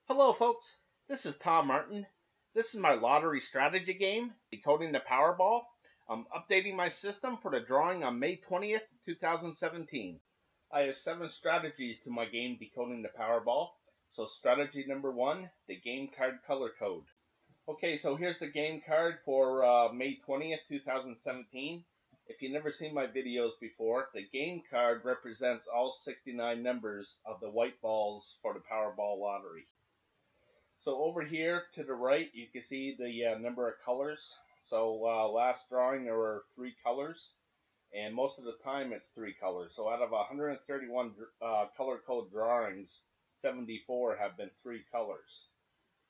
Hello folks, this is Tom Martin. This is my lottery strategy game, Decoding the Powerball. I'm updating my system for the drawing on May 20th, 2017. I have 7 strategies to my game Decoding the Powerball. So strategy number 1, the game card color code. Okay, so here's the game card for May 20th, 2017. If you've never seen my videos before, the game card represents all 69 numbers of the white balls for the Powerball lottery. So over here to the right, you can see the number of colors. So last drawing there were 3 colors, and most of the time it's 3 colors. So out of 131 color code drawings, 74 have been 3 colors.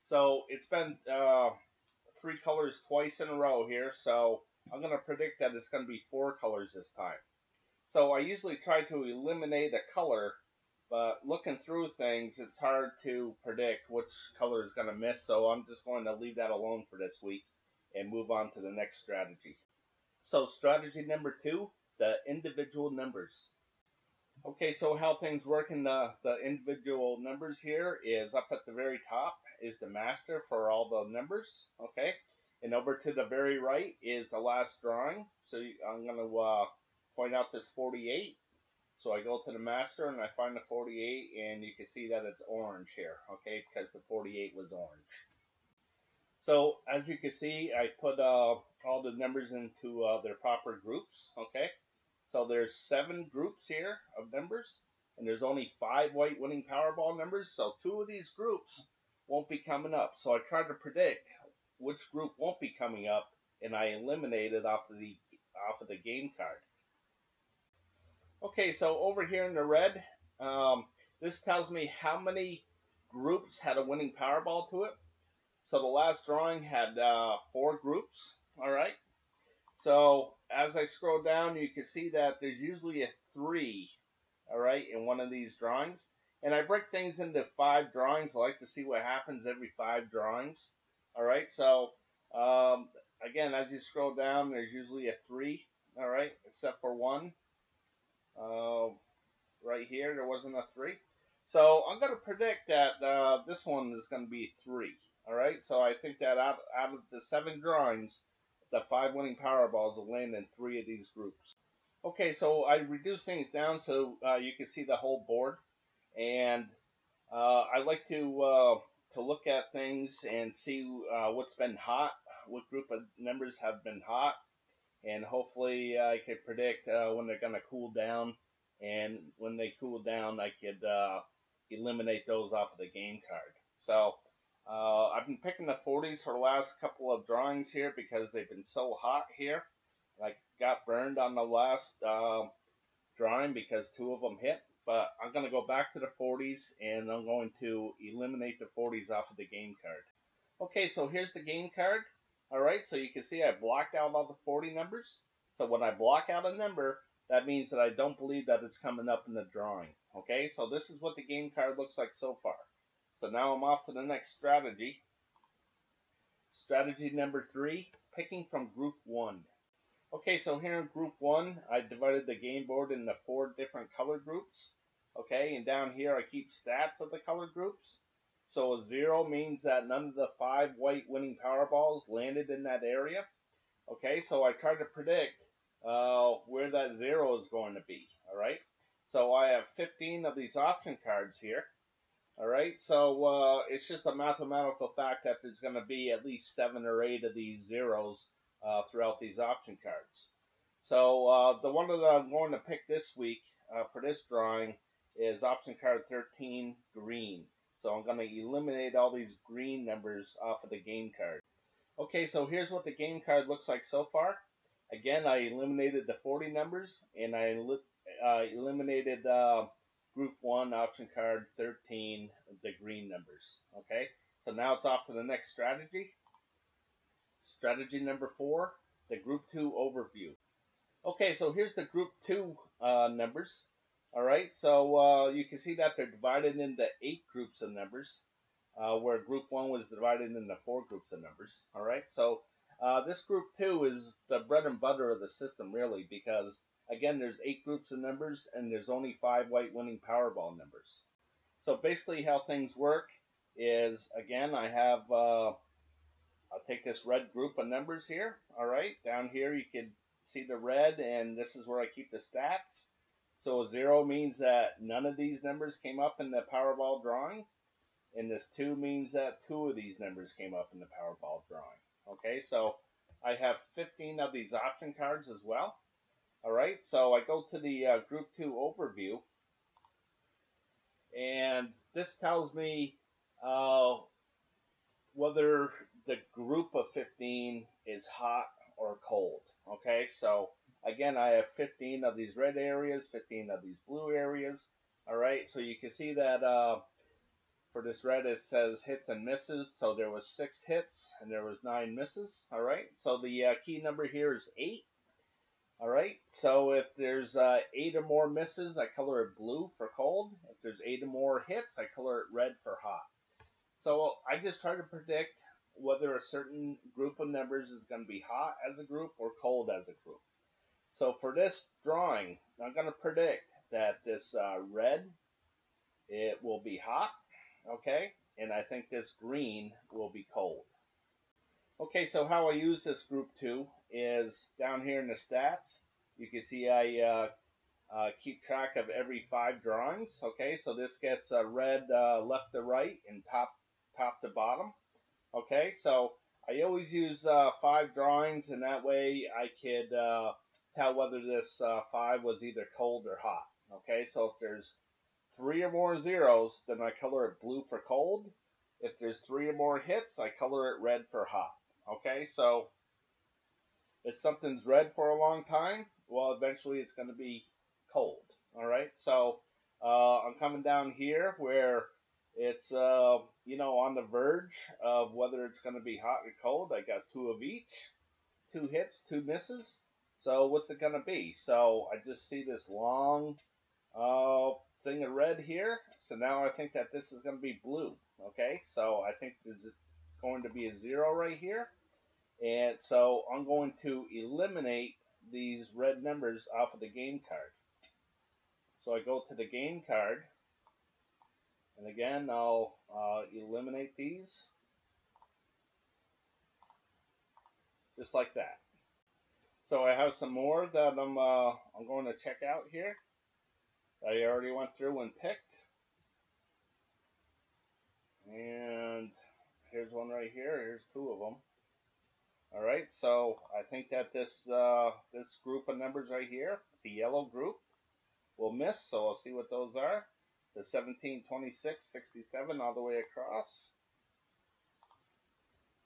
So it's been 3 colors twice in a row here, so I'm going to predict that it's going to be 4 colors this time. So I usually try to eliminate a color, but looking through things, it's hard to predict which color is going to miss, so I'm just going to leave that alone for this week and move on to the next strategy. So strategy number 2, the individual numbers. Okay, so how things work in the individual numbers here is up at the very top is the master for all the numbers, okay? And over to the very right is the last drawing. So I'm going to point out this 48. So I go to the master and I find the 48, and you can see that it's orange here, okay, because the 48 was orange. So as you can see, I put all the numbers into their proper groups, okay. So there's 7 groups here of numbers, and there's only 5 white winning Powerball numbers, so 2 of these groups won't be coming up. So I tried to predict which group won't be coming up, and I eliminated off of the game card. Okay, so over here in the red, this tells me how many groups had a winning Powerball to it. So the last drawing had 4 groups, all right? So as I scroll down, you can see that there's usually a 3, all right, in one of these drawings. And I break things into 5 drawings. I like to see what happens every 5 drawings, all right? So again, as you scroll down, there's usually a 3, all right, except for one. Right here, there wasn't a 3. So I'm going to predict that this one is going to be 3. All right. So I think that out of the 7 drawings, the 5 winning Powerballs will land in 3 of these groups. Okay. So I reduce things down so you can see the whole board, and I like to look at things and see what's been hot, what group of numbers have been hot. And hopefully I could predict when they're going to cool down, and when they cool down, I could eliminate those off of the game card. So I've been picking the 40s for the last couple of drawings here because they've been so hot here. I got burned on the last drawing because 2 of them hit, but I'm going to go back to the 40s, and I'm going to eliminate the 40s off of the game card. Okay, so here's the game card. Alright, so you can see I blocked out all the 40 numbers. So when I block out a number, that means that I don't believe that it's coming up in the drawing. Okay, so this is what the game card looks like so far. So now I'm off to the next strategy. Strategy number 3, picking from group 1. Okay, so here in group 1, I divided the game board into 4 different color groups. Okay, and down here I keep stats of the color groups. So a 0 means that none of the 5 white winning Powerballs landed in that area. Okay, so I tried to predict where that 0 is going to be. All right, so I have 15 of these option cards here. All right, so it's just a mathematical fact that there's going to be at least 7 or 8 of these zeros throughout these option cards. So the one that I'm going to pick this week for this drawing is option card 13, green. So I'm going to eliminate all these green numbers off of the game card. Okay, so here's what the game card looks like so far. Again, I eliminated the 40 numbers, and I eliminated group 1, option card 13, the green numbers. Okay, so now it's off to the next strategy. Strategy number 4, the group 2 overview. Okay, so here's the group 2 numbers. Alright, so you can see that they're divided into 8 groups of numbers, where group 1 was divided into 4 groups of numbers. Alright, so this group 2 is the bread and butter of the system, really, because, again, there's 8 groups of numbers, and there's only 5 white winning Powerball numbers. So basically how things work is, again, I have, I'll take this red group of numbers here. All right, down here you can see the red, and this is where I keep the stats. So a 0 means that none of these numbers came up in the Powerball drawing, and this 2 means that 2 of these numbers came up in the Powerball drawing. Okay, so I have 15 of these option cards as well. All right, so I go to the Group 2 overview, and this tells me whether the group of 15 is hot or cold. Okay, so again, I have 15 of these red areas, 15 of these blue areas. All right, so you can see that for this red it says hits and misses. So there was 6 hits and there was 9 misses. All right, so the key number here is 8. All right, so if there's 8 or more misses, I color it blue for cold. If there's 8 or more hits, I color it red for hot. So I just try to predict whether a certain group of numbers is going to be hot as a group or cold as a group. So for this drawing, I'm going to predict that this red, it will be hot, okay? And I think this green will be cold. Okay, so how I use this group 2 is down here in the stats. You can see I keep track of every 5 drawings. Okay, so this gets red left to right and top to bottom. Okay, so I always use 5 drawings, and that way I could tell whether this 5 was either cold or hot. Okay, so if there's 3 or more zeros, then I color it blue for cold. If there's 3 or more hits, I color it red for hot. Okay, so if something's red for a long time, well, eventually it's going to be cold. All right, so I'm coming down here where it's you know, on the verge of whether it's going to be hot or cold. I got 2 of each, 2 hits, 2 misses. So what's it going to be? So I just see this long thing of red here. So now I think that this is going to be blue. Okay, so I think there's going to be a 0 right here. And so I'm going to eliminate these red numbers off of the game card. So I go to the game card, and again I'll eliminate these just like that. So I have some more that I'm going to check out here that I already went through and picked. And here's one right here. Here's 2 of them. All right, so I think that this this group of numbers right here, the yellow group, will miss. So I'll see what those are. The 17, 26, 67 all the way across.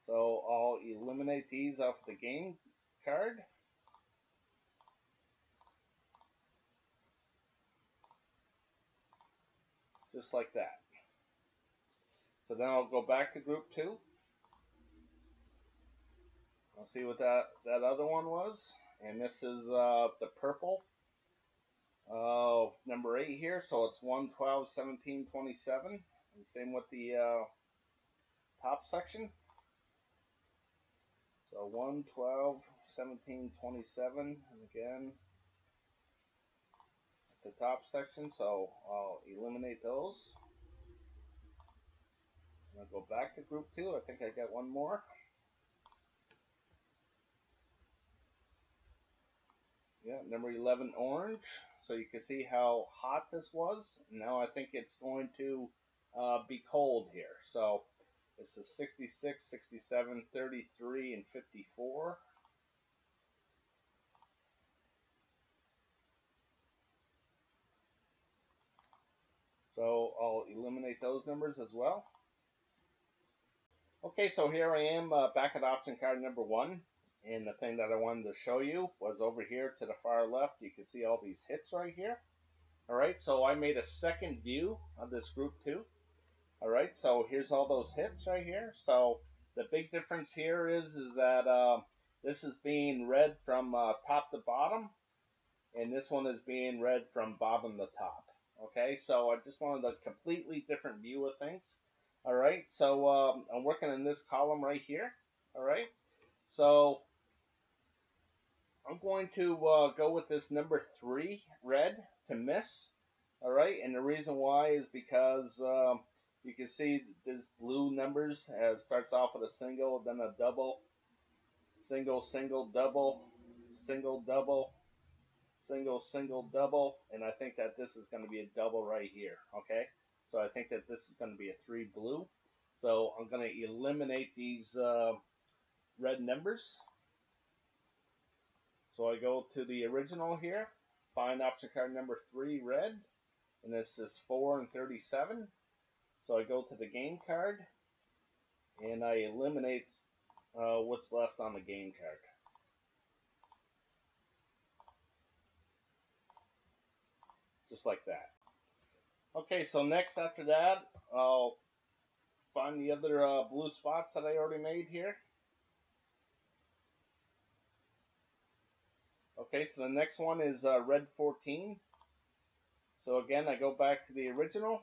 So I'll eliminate these off the game card. Just like that. So then I'll go back to group 2. I'll see what that other one was. And this is the purple. Number 8 here. So it's 1, 12, 17, 27. And same with the top section. So 1, 12, 17, 27. And again, the top section. So I'll eliminate those. And I'll go back to group 2. I think I got one more. Yeah, number 11, orange. So you can see how hot this was. Now I think it's going to be cold here. So this is 66, 67, 33, and 54. So I'll eliminate those numbers as well. Okay, so here I am back at option card number 1. And the thing that I wanted to show you was over here to the far left. You can see all these hits right here. All right, so I made a second view of this group 2. All right, so here's all those hits right here. So the big difference here is that this is being read from top to bottom, and this one is being read from bottom to top. Okay, so I just wanted a completely different view of things. All right, so I'm working in this column right here. All right, so I'm going to go with this number 3 red to miss. All right, and the reason why is because You can see this blue numbers starts off with a single, then a double, single, single, double, single, double, single, single, double, and I think that this is going to be a double right here, okay? So I think that this is going to be a 3 blue. So I'm going to eliminate these red numbers. So I go to the original here, find option card number 3 red, and this is 4 and 37. So I go to the game card, and I eliminate what's left on the game card. Just like that. Okay, so next after that, I'll find the other blue spots that I already made here. Okay, so the next one is red 14. So again, I go back to the original.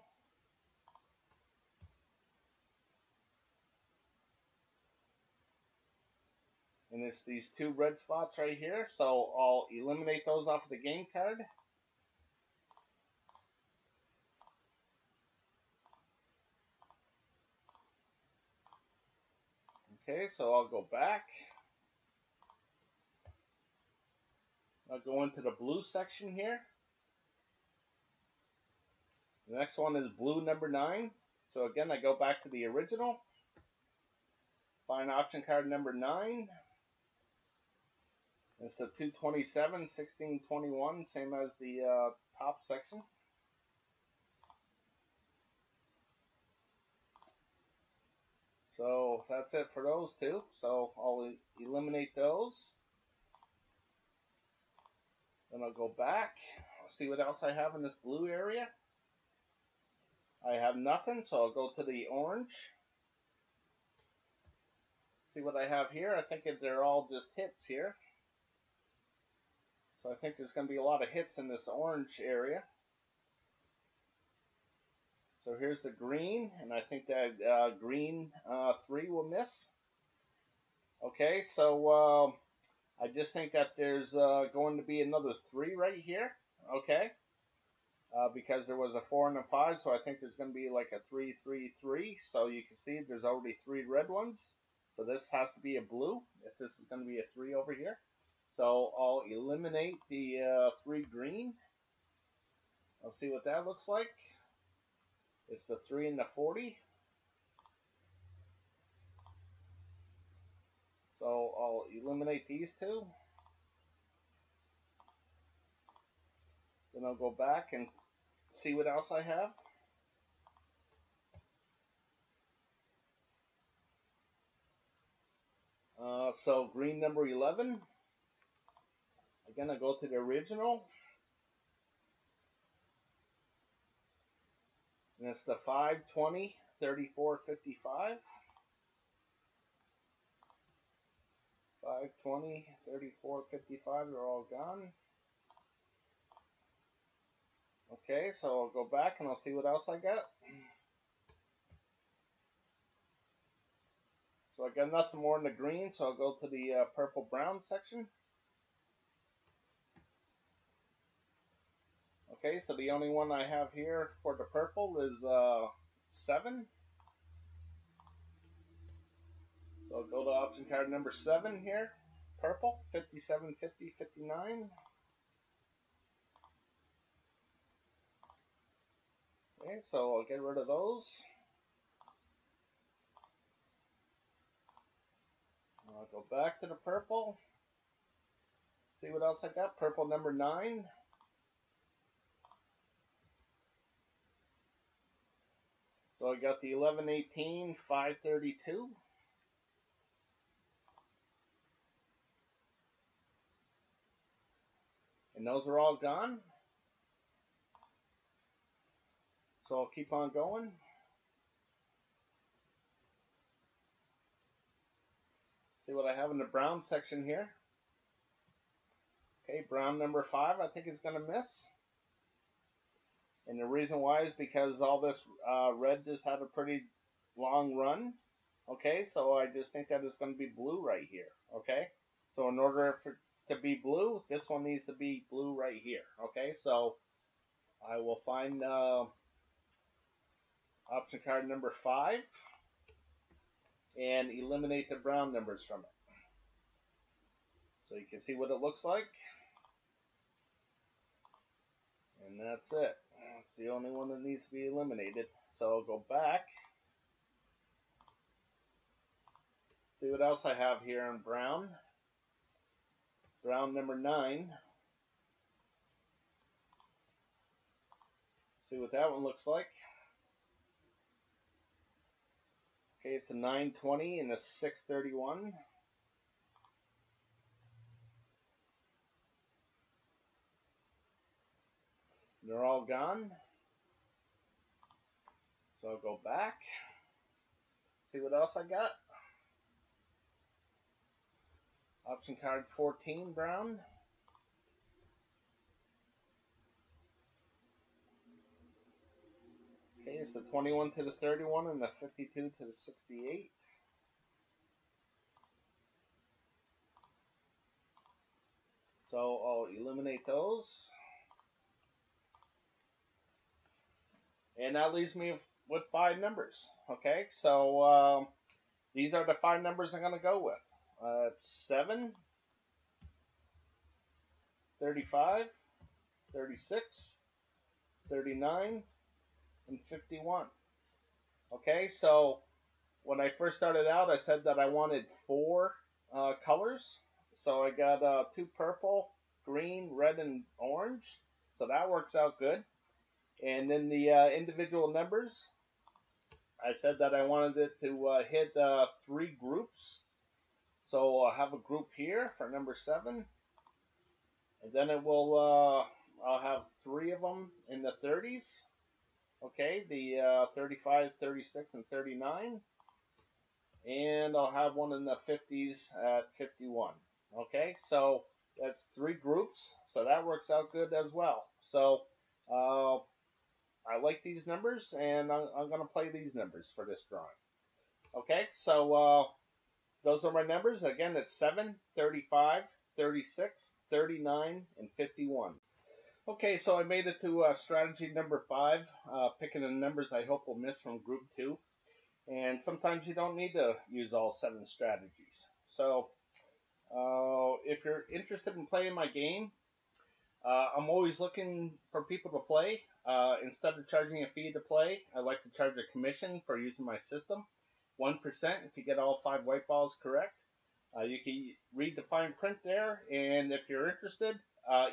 And it's these 2 red spots right here. So I'll eliminate those off of the game card. Okay, so I'll go back. I'll go into the blue section here. The next one is blue number 9. So again, I go back to the original. Find option card number 9. It's the 227, 16, 21, same as the top section. So that's it for those 2. So I'll eliminate those. Then I'll go back. I'll see what else I have in this blue area. I have nothing, so I'll go to the orange. See what I have here. I think they're all just hits here. So I think there's going to be a lot of hits in this orange area. So here's the green, and I think that green 3 will miss. Okay, so I just think that there's going to be another 3 right here. Okay, because there was a 4 and a 5, so I think there's going to be like a 3, 3, 3. So you can see there's already 3 red ones. So this has to be a blue if this is going to be a 3 over here. So I'll eliminate the 3 green. I'll see what that looks like. It's the 3 and the 40. So I'll eliminate these 2. Then I'll go back and see what else I have. So green number 11. Again, I go to the original. And it's the 5, 20, 34, 55. 5, 20, 34, 55, they're all gone. Okay, so I'll go back and I'll see what else I got. So I got nothing more in the green, so I'll go to the purple brown section. Okay, so the only one I have here for the purple is 7. So I'll go to option card number 7 here, purple, 57, 50, 59. Okay, so I'll get rid of those. I'll go back to the purple. See what else I got. Purple number 9. So I got the 11, 18, 5, 32. And those are all gone. So I'll keep on going. See what I have in the brown section here. Okay, brown number 5 I think is going to miss. And the reason why is because all this red just had a pretty long run. Okay, so I just think that it's going to be blue right here. Okay, so in order for it to be blue, this one needs to be blue right here. Okay, so I will find Option card number 5. And eliminate the brown numbers from it. So you can see what it looks like. And that's it. It's the only one that needs to be eliminated. So I'll go back. See what else I have here in brown. Brown number 9. See what that one looks like. Okay, it's a 920 and a 631. They're all gone. So I'll go back. See what else I got. Option card 14, brown. Okay, it's the 21 to the 31 and the 52 to the 68. So I'll eliminate those. And that leaves me with 5 numbers. Okay, so these are the 5 numbers I'm going to go with. It's 7, 35, 36, 39, and 51. Okay, so when I first started out, I said that I wanted 4 colors. So I got 2 purple, green, red, and orange. So that works out good. And then the individual numbers, I said that I wanted it to hit 3 groups. So I'll have a group here for number 7. And then it will, I'll have 3 of them in the 30s. Okay, the 35, 36, and 39. And I'll have one in the 50s at 51. Okay, so that's 3 groups. So that works out good as well. So I like these numbers, and I'm going to play these numbers for this drawing. Okay, so those are my numbers. Again, it's 7, 35, 36, 39, and 51. Okay, so I made it to strategy number 5, picking the numbers I hope will miss from group 2. And sometimes you don't need to use all 7 strategies. So if you're interested in playing my game, I'm always looking for people to play. Instead of charging a fee to play, I like to charge a commission for using my system. 1% if you get all 5 white balls correct. You can read the fine print there, and if you're interested,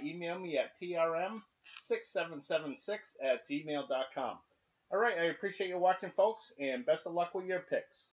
email me at trm6776@gmail.com. Alright, I appreciate you watching, folks, and best of luck with your picks.